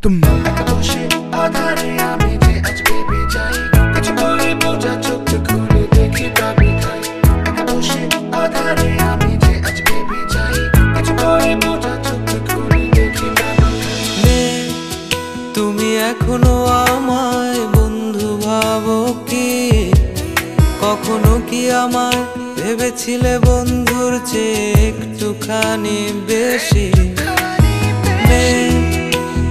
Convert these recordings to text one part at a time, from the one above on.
तुम বসে আধারে আমি যে আজ ভেবে যাই কিছু করে বোঝা চোখ খুলে দেখি ভাবি তাই বসে আধারে আমি যে আজ ভেবে যাই কিছু করে বোঝা চোখ খুলে দেখি ভাবি তাই তুমি এখনো আমায় বন্ধু ভাবো কি কখনো কি আমায় ভেবেছিলে বন্ধুর চেয়ে একটুখানি বেশি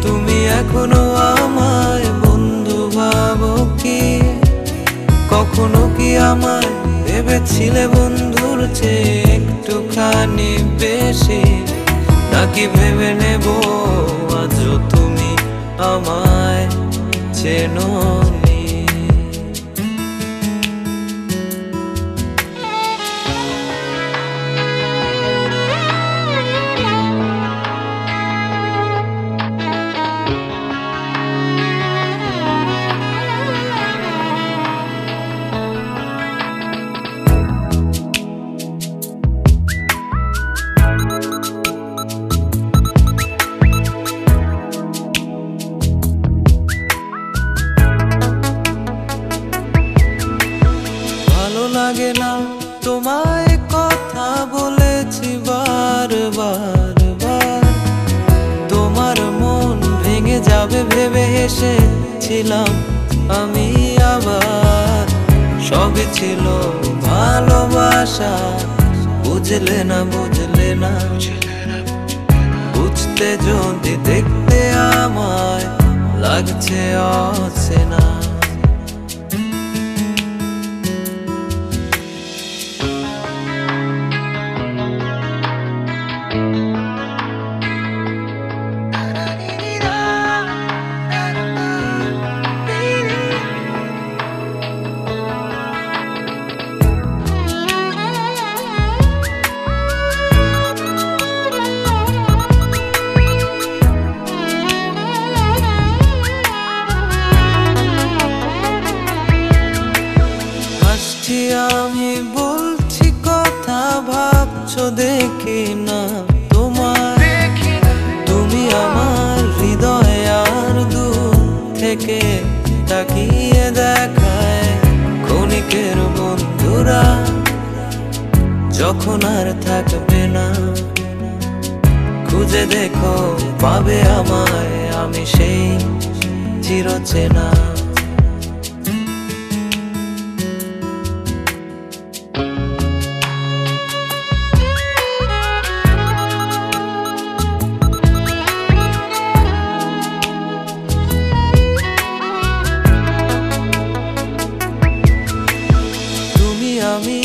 তুমি এখনো আমায় বন্ধু ভাবো কি কখনো কি আমায় ভেবেছিলে বন্ধুর চেয়ে একটুখানি বেশি নাকি ভেবে নেব আজও তুমি আমায় চেনোনি লাগে না তোমায় কথা বলেছি বারবার তোমার মন ভেঙে যাবে ভেবে হেসেছিলাম আমি আবার সবই ছিল ভালোবাসা বুঝলে না বুঝতে যদি দেখতে আমায় লাগছে অচেনা আমি বলছি কথা ভাবছো দেখি না তোমার তুমি আমার হৃদয় আর দূর থেকে তাকিয়ে দেখায় ক্ষণিকের বন্ধুরা যখন আর থাকবে না খুঁজে দেখো পাবে আমায় আমি সেই চিরচেনা আমি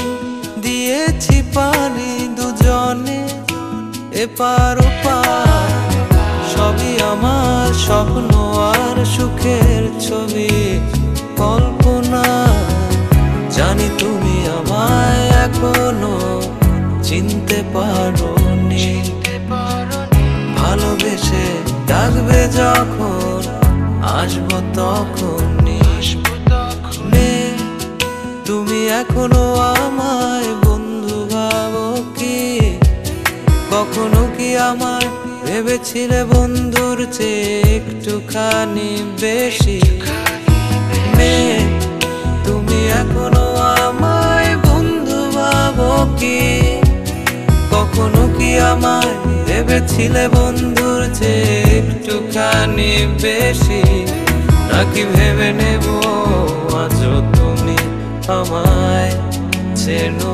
দিয়েছি পানি দুজনে এপার ওপার সবই আমার স্বপ্ন আর সুখের ছবি কল্পনা জানি তুমি আমায় এখনো চিনতে পারোনি ভালোবেসে ডাকবে যখন আসবো তখনই তুমি এখনো আমায় বন্ধু ভাবো কি কখনো কি আমায় ভেবেছিলে বন্ধুর চেয়ে একটুখানি বেশি তুমি এখনো আমায় বন্ধু ভাবো কি কখনো কি আমায় ভেবেছিলে বন্ধুর চেয়ে একটুখানি বেশি নাকি ভেবে নেব আজও তুমি আমায় চেনো